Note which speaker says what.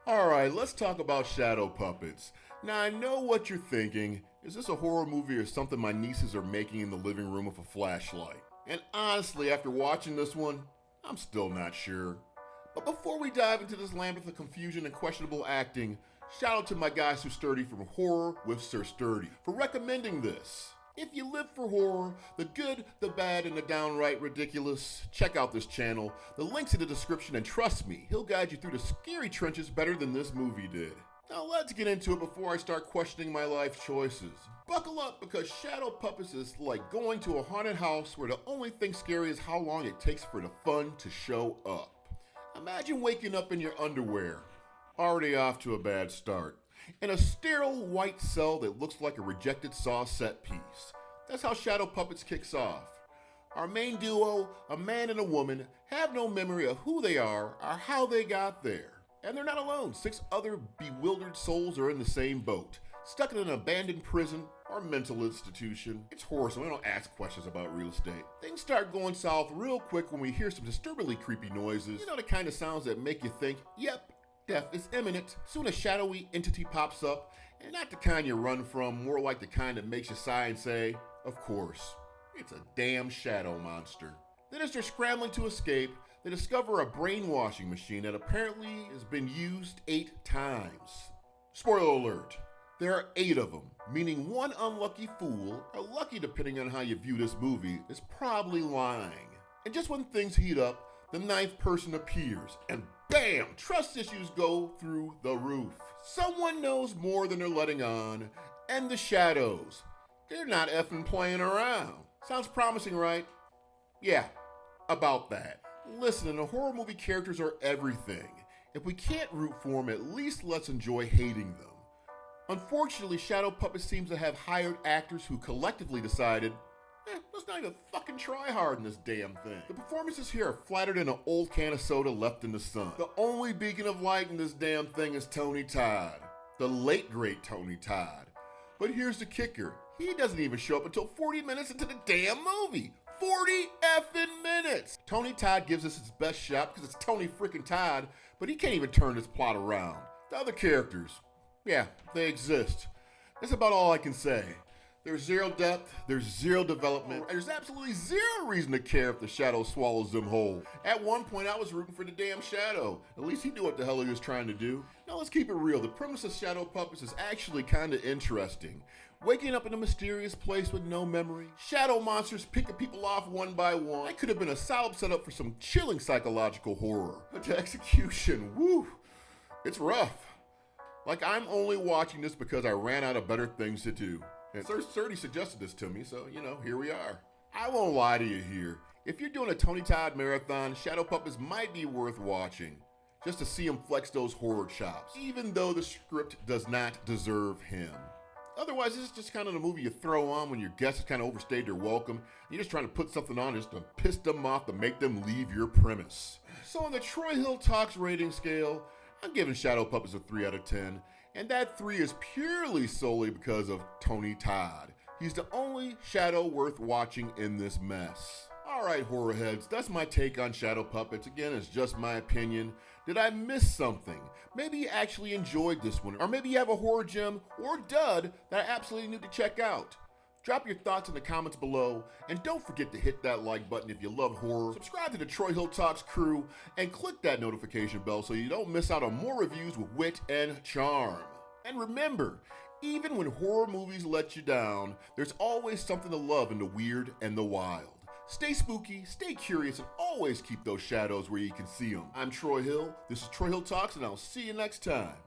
Speaker 1: Alright, let's talk about shadow puppets. Now I know what you're thinking. Is this a horror movie or something my nieces are making in the living room with a flashlight? And honestly, after watching this one, I'm still not sure. But before we dive into this labyrinth of confusion and questionable acting, shout out to my guy Sir Sturdy from Horror with Sir Sturdy for recommending this. If you live for horror, the good, the bad, and the downright ridiculous, check out this channel. The link's in the description, and trust me, he'll guide you through the scary trenches better than this movie did. Now let's get into it before I start questioning my life choices. Buckle up, because shadow puppets is like going to a haunted house where the only thing scary is how long it takes for the fun to show up. Imagine waking up in your underwear, already off to a bad start, in a sterile white cell that looks like a rejected Saw set piece. That's how Shadow Puppets kicks off. Our main duo, a man and a woman, have no memory of who they are or how they got there. And they're not alone. 6 other bewildered souls are in the same boat, stuck in an abandoned prison or mental institution. It's horror, so we don't ask questions about real estate. Things start going south real quick when we hear some disturbingly creepy noises. You know, the kind of sounds that make you think, yep, death is imminent. Soon a shadowy entity pops up, and not the kind you run from, more like the kind that makes you sigh and say, of course, it's a damn shadow monster. Then as they're scrambling to escape, they discover a brainwashing machine that apparently has been used 8 times. Spoiler alert, there are 8 of them, meaning one unlucky fool, or lucky depending on how you view this movie, is probably lying. And just when things heat up, the 9th person appears, and bam! Trust issues go through the roof. Someone knows more than they're letting on, and the shadows, they're not effing playing around. Sounds promising, right? Yeah, about that. Listen, in a horror movie, characters are everything. If we can't root for them, at least let's enjoy hating them. Unfortunately, Shadow Puppet seems to have hired actors who collectively decided, let's not even fucking try hard in this damn thing. The performances here are flattered in an old can of soda left in the sun. The only beacon of light in this damn thing is Tony Todd. The late great Tony Todd. But here's the kicker. He doesn't even show up until 40 minutes into the damn movie. 40 effing minutes! Tony Todd gives us his best shot because it's Tony freaking Todd, but he can't even turn this plot around. The other characters, yeah, they exist. That's about all I can say. There's 0 depth, there's 0 development, and there's absolutely 0 reason to care if the shadow swallows them whole. At one point, I was rooting for the damn shadow. At least he knew what the hell he was trying to do. Now let's keep it real. The premise of Shadow Puppets is actually kind of interesting. Waking up in a mysterious place with no memory, shadow monsters picking people off one by one. That could have been a solid setup for some chilling psychological horror. But the execution, woo, it's rough. Like I'm only watching this because I ran out of better things to do. And Sir Sturdy suggested this to me, so, here we are. I won't lie to you here. If you're doing a Tony Todd marathon, Shadow Puppets might be worth watching, just to see him flex those horror chops, even though the script does not deserve him. Otherwise, this is just kind of the movie you throw on when your guests have kind of overstayed their welcome. You're just trying to put something on just to piss them off to make them leave your premise. So on the Troy Hill Talks rating scale, I'm giving Shadow Puppets a 3 out of 10. And that 3 is purely solely because of Tony Todd. He's the only shadow worth watching in this mess. Alright, horror heads, that's my take on Shadow Puppets. Again, it's just my opinion. Did I miss something? Maybe you actually enjoyed this one, or maybe you have a horror gem or dud that I absolutely need to check out. Drop your thoughts in the comments below, and don't forget to hit that like button if you love horror, subscribe to the Troy Hill Talks crew, and click that notification bell so you don't miss out on more reviews with wit and charm. And remember, even when horror movies let you down, there's always something to love in the weird and the wild. Stay spooky, stay curious, and always keep those shadows where you can see them. I'm Troy Hill, this is Troy Hill Talks, and I'll see you next time.